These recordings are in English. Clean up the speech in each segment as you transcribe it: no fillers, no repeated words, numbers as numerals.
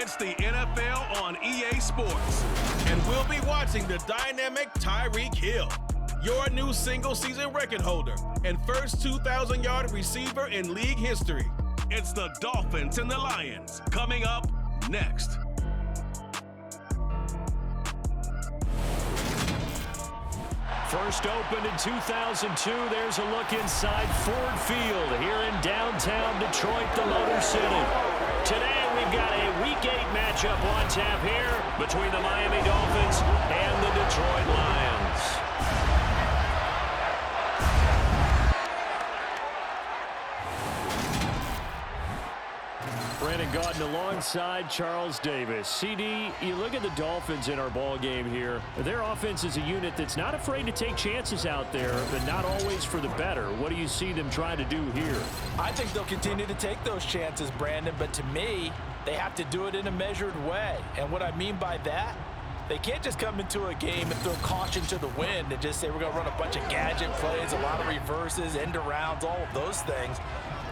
It's the NFL on EA Sports. And we'll be watching the dynamic Tyreek Hill, your new single-season record holder and first 2,000-yard receiver in league history. It's the Dolphins and the Lions coming up next. First opened in 2002, there's a look inside Ford Field here in downtown Detroit, the Motor City. Today we've got a Week 8 matchup on tap here between the Miami Dolphins and the Detroit Lions. Brandon Gaudin alongside Charles Davis. CD, you look at the Dolphins in our ball game here. Their offense is a unit that's not afraid to take chances out there, but not always for the better. What do you see them trying to do here? I think they'll continue to take those chances, Brandon, but to me, they have to do it in a measured way. And what I mean by that, they can't just come into a game and throw caution to the wind and just say we're going to run a bunch of gadget plays, a lot of reverses, end arounds, all of those things.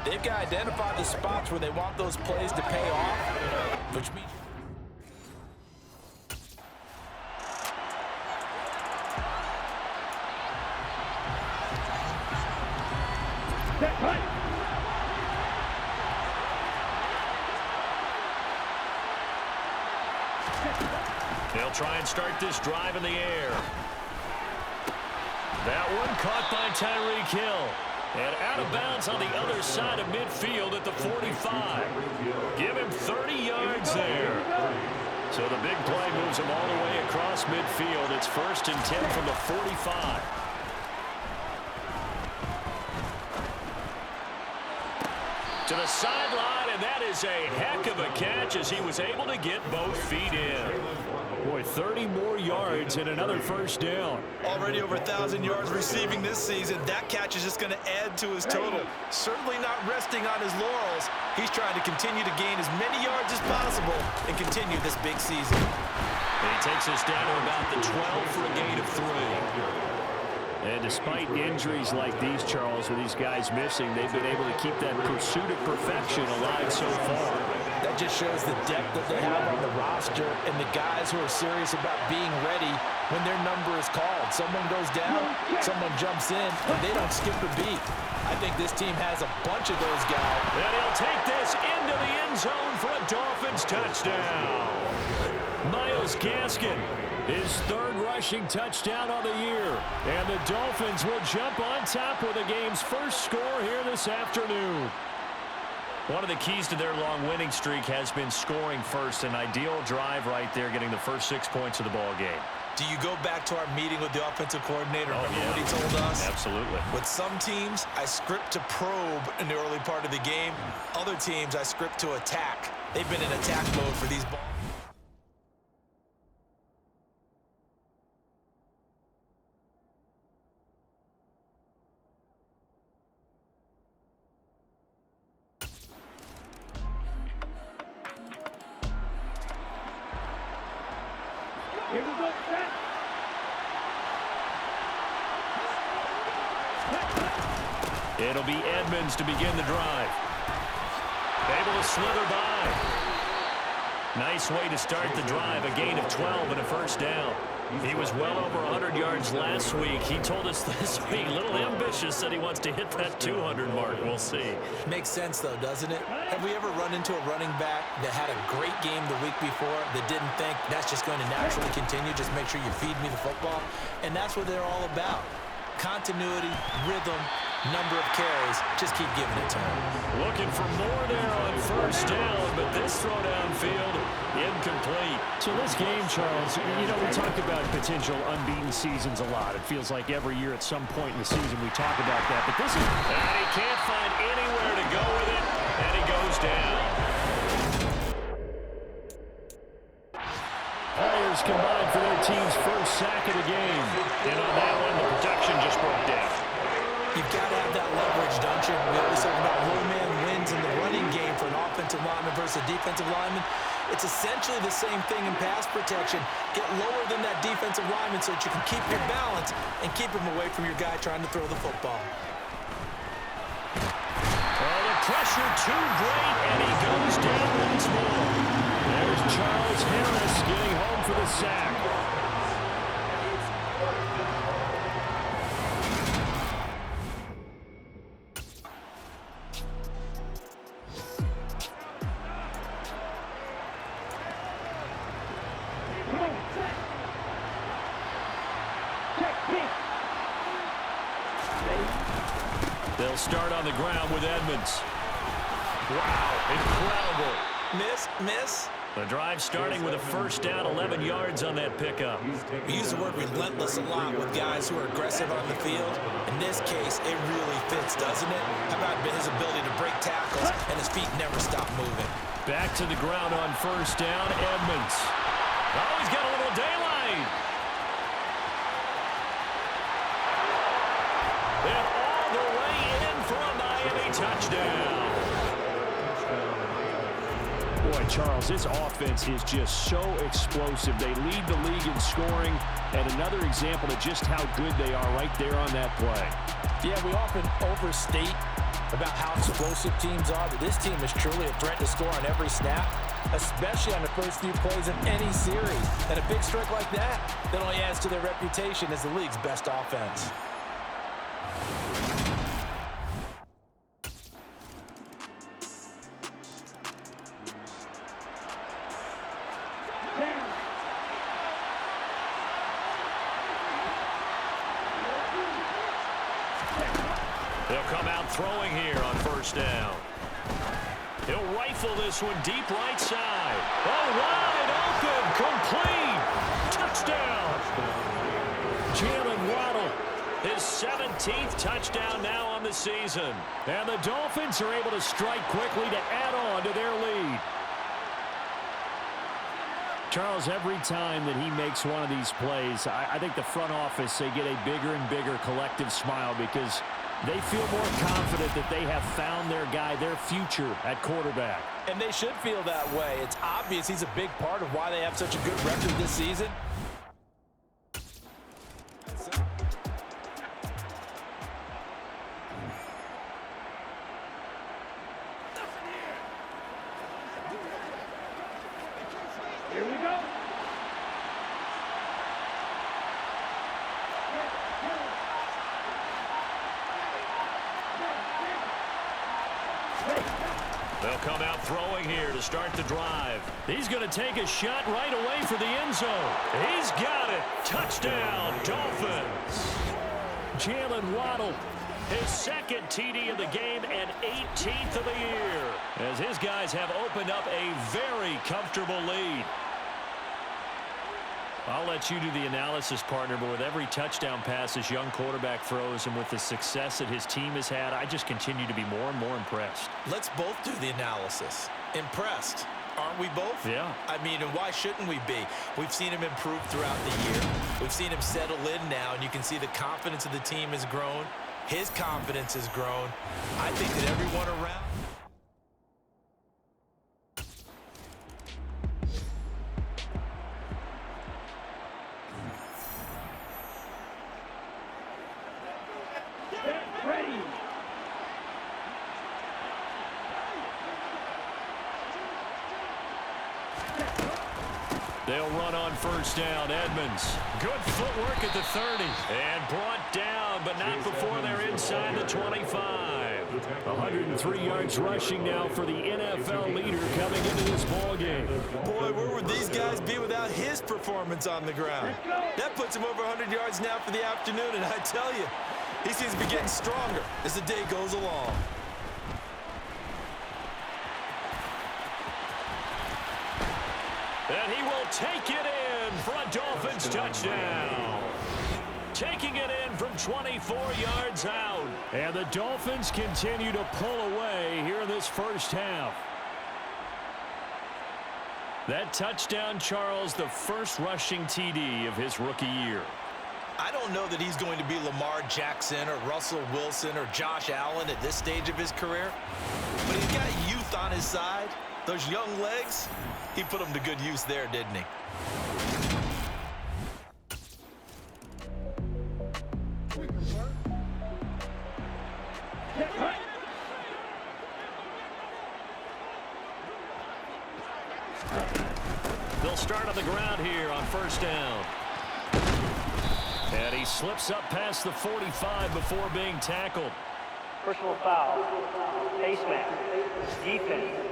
They've got to identify the spots where they want those plays to pay off, which means... They'll try and start this drive in the air. That one caught by Tyreek Hill. And out of bounds on the other side of midfield at the 45. Give him 30 yards there. So the big play moves him all the way across midfield. It's 1st and 10 from the 45. To the sideline, and that is a heck of a catch as he was able to get both feet in. Boy, 30 more yards and another first down. Already over 1,000 yards receiving this season. That catch is just going to add to his total. Certainly not resting on his laurels. He's trying to continue to gain as many yards as possible and continue this big season. And he takes us down to about the 12 for a gain of 3. And despite injuries like these, Charles, with these guys missing, they've been able to keep that pursuit of perfection alive so far. That just shows the depth that they have on the roster and the guys who are serious about being ready when their number is called. Someone goes down, someone jumps in, and they don't skip a beat. I think this team has a bunch of those guys. And he'll take this into the end zone for a Dolphins touchdown. Myles Gaskin, his 3rd rushing touchdown on the year. And the Dolphins will jump on top with the game's first score here this afternoon. One of the keys to their long winning streak has been scoring first. An ideal drive right there, getting the first 6 points of the ball game. Do you go back to our meeting with the offensive coordinator? Remember what he told us? Absolutely. With some teams, I script to probe in the early part of the game. Other teams, I script to attack. They've been in attack mode for these balls. It'll be Edmonds to begin the drive. Able to slither by. Nice way to start the drive. A gain of 12 and a first down. He was well over 100 yards last week. He told us this week, a little ambitious, said he wants to hit that 200 mark. We'll see. Makes sense, though, doesn't it? Have we ever run into a running back that had a great game the week before that didn't think that's just going to naturally continue? Just make sure you feed me the football. And that's what they're all about. Continuity, rhythm, number of carries. Just keep giving it to him. Looking for more there on first down, but this throw downfield incomplete. So this game, Charles, you know, we talk about potential unbeaten seasons a lot. It feels like every year at some point in the season we talk about that. But this is... And he can't find anywhere to go with it, and he goes down. Players combined for their team's first sack of the game. And on that one, the protection just broke down. You've got to have that leverage, don't you? We always talk about low man wins in the running game for an offensive lineman versus a defensive lineman. It's essentially the same thing in pass protection. Get lower than that defensive lineman so that you can keep your balance and keep him away from your guy trying to throw the football. Oh, the pressure too great, and he goes down once more. There's Charles Harris getting home for the sack. They'll start on the ground with Edmonds. Wow, incredible. Miss. The drive starting with a first down, 11 yards on that pickup. We use the word relentless a lot with guys who are aggressive on the field. In this case, it really fits, doesn't it? How about his ability to break tackles and his feet never stop moving? Back to the ground on first down, Edmonds. Oh, he's got a little daylight. And all the way in for a Miami touchdown. Boy, Charles, this offense is just so explosive. They lead the league in scoring, and another example of just how good they are right there on that play. Yeah, we often overstate about how explosive teams are, but this team is truly a threat to score on every snap, especially on the first few plays of any series. And a big strike like that only adds to their reputation as the league's best offense. They'll come out throwing here on first down. He'll rifle this one deep right side. Oh, wide open, complete. Touchdown. Jalen Waddle, his 17th touchdown now on the season. And the Dolphins are able to strike quickly to add on to their lead. Charles, every time that he makes one of these plays, I think the front office, they get a bigger and bigger collective smile because they feel more confident that they have found their guy, their future at quarterback. And they should feel that way. It's obvious he's a big part of why they have such a good record this season. Here we go. They'll come out throwing here to start the drive. He's going to take a shot right away for the end zone. He's got it. Touchdown, Dolphins. Jalen Waddle, his second TD of the game and 18th of the year, as his guys have opened up a very comfortable lead. I'll let you do the analysis, partner, but with every touchdown pass this young quarterback throws and with the success that his team has had, I just continue to be more and more impressed. Let's both do the analysis. Impressed. Aren't we both? Yeah. I mean, and why shouldn't we be? We've seen him improve throughout the year. We've seen him settle in now, and you can see the confidence of the team has grown. His confidence has grown. I think that everyone around... Ready. They'll run on first down. Edmonds. Good footwork at the 30. And brought down, but not before they're inside the 25. 103 yards rushing now for the NFL leader coming into this ballgame. Boy, where would these guys be without his performance on the ground? That puts him over 100 yards now for the afternoon, and I tell you, he seems to be getting stronger as the day goes along. And he will take it in for a Dolphins touchdown. Taking it in from 24 yards out. And the Dolphins continue to pull away here in this first half. That touchdown, Charles, the first rushing TD of his rookie year. I don't know that he's going to be Lamar Jackson or Russell Wilson or Josh Allen at this stage of his career, but he's got youth on his side. Those young legs, he put them to good use there, didn't he? the ground here on first down. And he slips up past the 45 before being tackled. Personal foul. Face mask. Defense.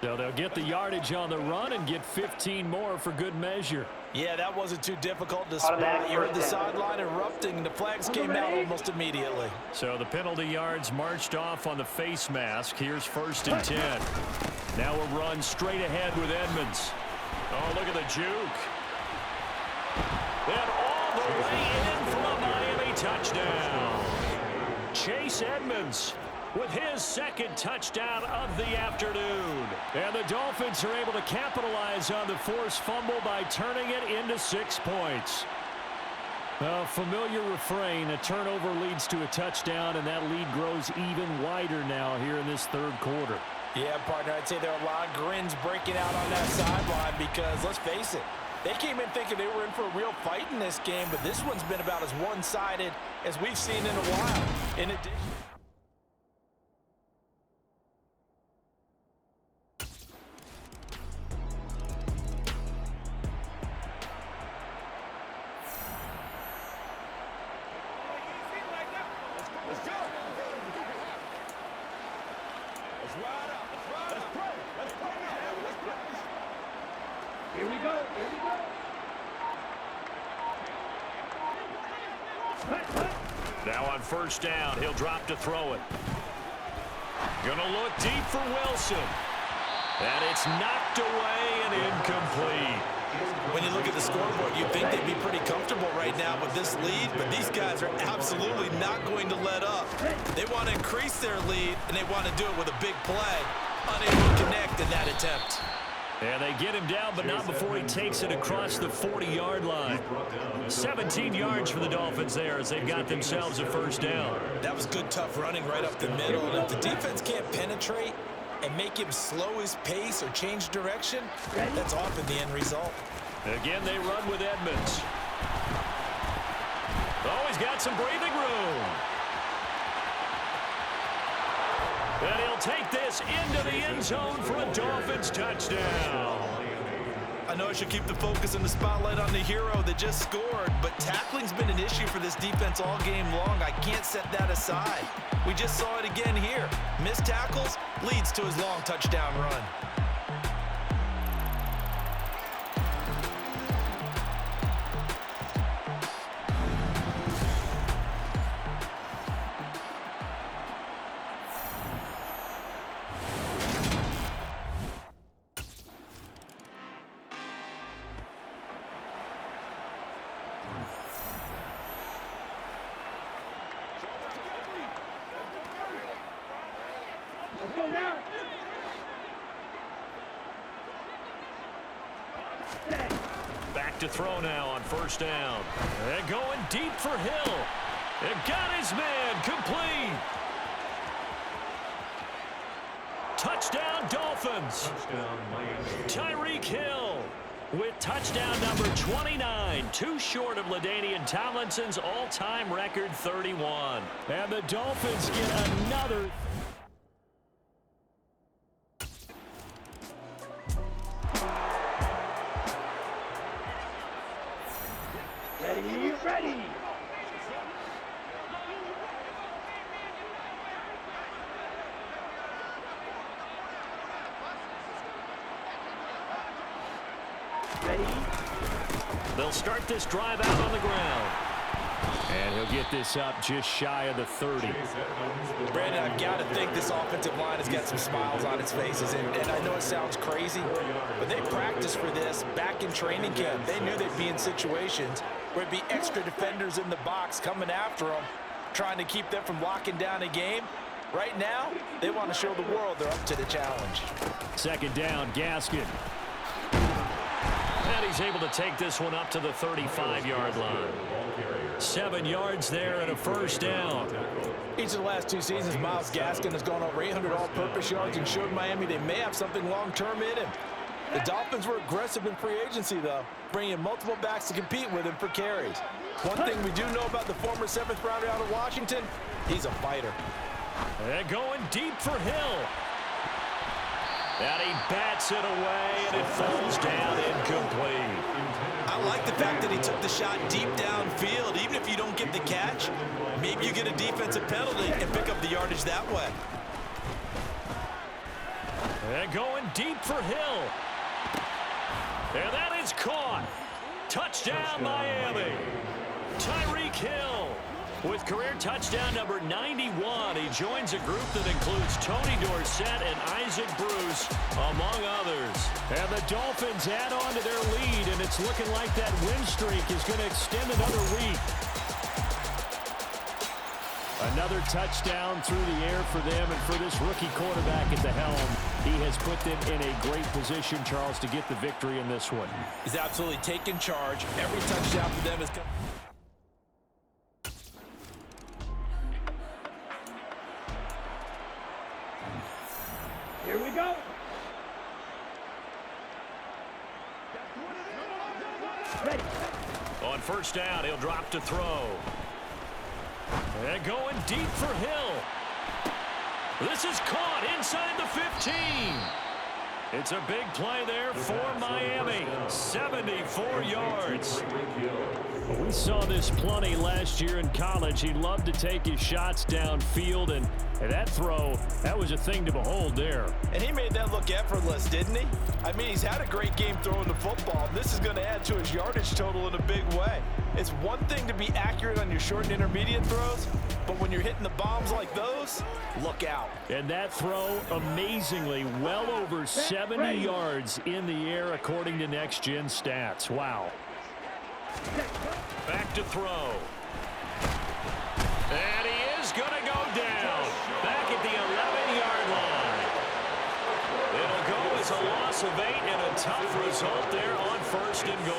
So they'll get the yardage on the run and get 15 more for good measure. Yeah, that wasn't too difficult to spot. You heard the sideline erupting. The flags came out almost immediately. So the penalty yards marched off on the face mask. Here's 1st and 10. Now a run straight ahead with Edmonds. Oh, look at the juke. And all the way in for a Miami touchdown. Chase Edmonds with his 2nd touchdown of the afternoon. And the Dolphins are able to capitalize on the forced fumble by turning it into 6 points. A familiar refrain, a turnover leads to a touchdown, and that lead grows even wider now here in this 3rd quarter. Yeah, partner, I'd say there are a lot of grins breaking out on that sideline because, let's face it, they came in thinking they were in for a real fight in this game, but this one's been about as one-sided as we've seen in a while. In addition... Here we go. Now on first down, he'll drop to throw it. Gonna look deep for Wilson. And it's knocked away and incomplete. When you look at the scoreboard, you'd think they'd be pretty comfortable right now with this lead, but these guys are absolutely not going to let up. They want to increase their lead, and they want to do it with a big play. Unable to connect in that attempt. And they get him down, but not before he takes it across the 40-yard line. 17 yards for the Dolphins there as they've got themselves a first down. That was good, tough running right up the middle. And if the defense can't penetrate and make him slow his pace or change direction, that's often the end result. Again, they run with Edmonds. Oh, he's got some breathing room. And he'll take this into the end zone for a Dolphins touchdown. I know I should keep the focus and the spotlight on the hero that just scored, but tackling's been an issue for this defense all game long. I can't set that aside. We just saw it again here. Missed tackles leads to his long touchdown run. Let's go now. Back to throw now on first down. And going deep for Hill. And got his man complete. Touchdown Dolphins. Tyreek Hill with touchdown number 29, too short of LaDainian Tomlinson's all-time record 31. And the Dolphins get another. Ready. They'll start this drive out on the ground. And he'll get this up just shy of the 30. Brandon, I've got to think this offensive line has got some smiles on its faces. And I know it sounds crazy, but they practiced for this back in training camp. They knew they'd be in situations where it'd be extra defenders in the box coming after them, trying to keep them from locking down a game. Right now, they want to show the world they're up to the challenge. Second down, Gaskin. And he's able to take this one up to the 35-yard line. 7 yards there and a first down. Each of the last 2 seasons, Myles Gaskin has gone over 800 all-purpose yards and showed Miami they may have something long-term in him. The Dolphins were aggressive in free agency, though, bringing multiple backs to compete with him for carries. One thing we do know about the former 7th rounder out of Washington, he's a fighter. And going deep for Hill. And he bats it away, and it falls down incomplete. I like the fact that he took the shot deep downfield. Even if you don't get the catch, maybe you get a defensive penalty and pick up the yardage that way. And going deep for Hill. And that is caught. Touchdown, Miami. Tyreek Hill with career touchdown number 91. He joins a group that includes Tony Dorsett and Isaac Bruce, among others. And the Dolphins add on to their lead, and it's looking like that win streak is going to extend another week. Another touchdown through the air for them, and for this rookie quarterback at the helm, he has put them in a great position, Charles, to get the victory in this one. He's absolutely taken charge. Every touchdown for them is coming. Here we go. Ready. On first down, he'll drop to throw. And going deep for Hill. This is caught inside the 15. It's a big play there for Miami. 74 yards. We saw this plenty last year in college. He loved to take his shots downfield, and that throw, that was a thing to behold there. And he made that look effortless, didn't he? I mean, he's had a great game throwing the football. This is going to add to his yardage total in a big way. It's one thing to be accurate on your short and intermediate throws, but when you're hitting the bombs like those, look out. And that throw, amazingly, well over 70 yards in the air, according to Next Gen Stats. Wow. Back to throw. And he is going to go down. Back at the 11-yard line. It'll go as a loss of 8 and a tough result there on first and goal.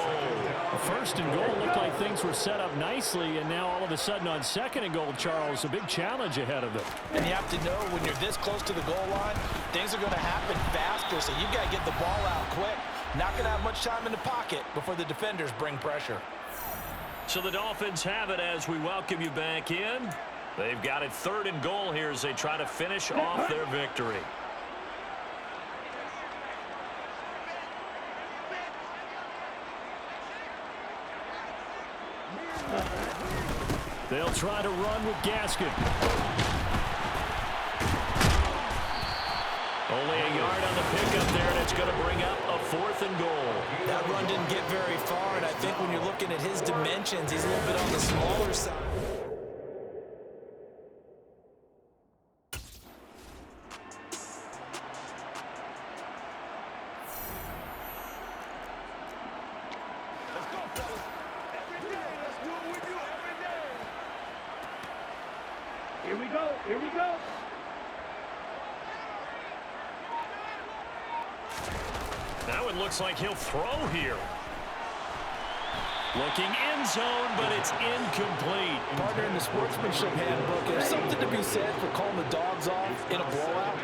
First and goal looked like things were set up nicely, and now all of a sudden on second and goal, Charles, a big challenge ahead of them. And you have to know when you're this close to the goal line, things are going to happen faster, so you've got to get the ball out quick. Not going to have much time in the pocket before the defenders bring pressure. So the Dolphins have it as we welcome you back in. They've got it third and goal here as they try to finish off their victory. They'll try to run with Gaskin. Only a yard on the pickup there, and it's going to bring up a fourth and goal. That run didn't get very far, and I think when you're looking at his dimensions, he's a little bit on the smaller side. Let's go, fellas. Every day, let's do it with you every day. Here we go. Here we go. Now it looks like he'll throw here. Looking end zone, but it's incomplete. Partner, in the sportsmanship handbook, there's something to be said for calling the dogs off in a blowout.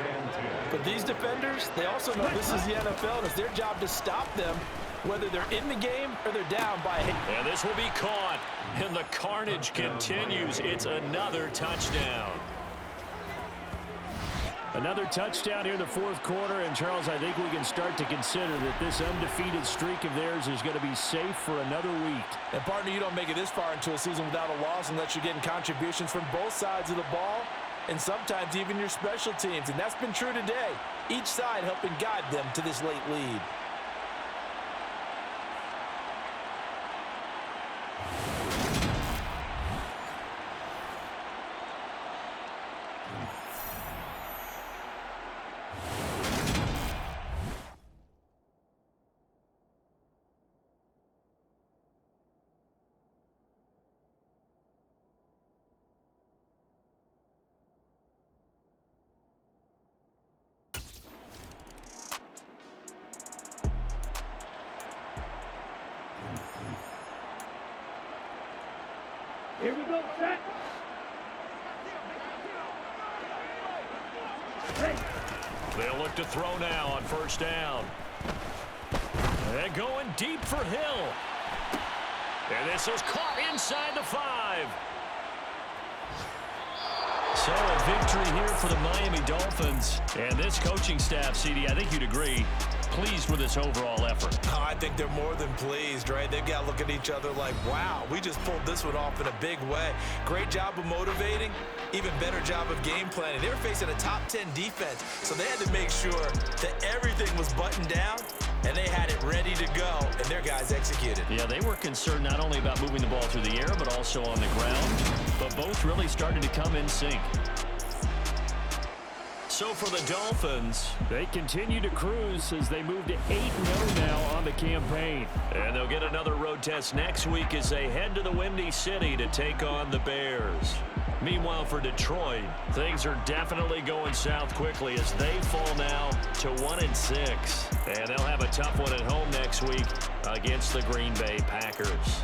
But these defenders, they also know this is the NFL, and it's their job to stop them, whether they're in the game or they're down by a hit. And this will be caught, and the carnage continues. It's another touchdown. Another touchdown here in the fourth quarter, and Charles, I think we can start to consider that this undefeated streak of theirs is going to be safe for another week. And partner, you don't make it this far into a season without a loss unless you're getting contributions from both sides of the ball, and sometimes even your special teams, and that's been true today. Each side helping guide them to this late lead. Here we go, set. Hey. They'll look to throw now on first down. And going deep for Hill. And this is caught inside the 5. So a victory here for the Miami Dolphins. And this coaching staff, CD, I think you'd agree, pleased with this overall effort. Oh, I think they're more than pleased, right? They've got to look at each other like, wow, we just pulled this one off in a big way. Great job of motivating, even better job of game planning. They were facing a top 10 defense, so they had to make sure that everything was buttoned down and they had it ready to go, and their guys executed. Yeah, they were concerned not only about moving the ball through the air, but also on the ground. But both really started to come in sync. So for the Dolphins, they continue to cruise as they move to 8-0 now on the campaign. And they'll get another road test next week as they head to the Windy City to take on the Bears. Meanwhile, for Detroit, things are definitely going south quickly as they fall now to 1-6. And they'll have a tough one at home next week against the Green Bay Packers.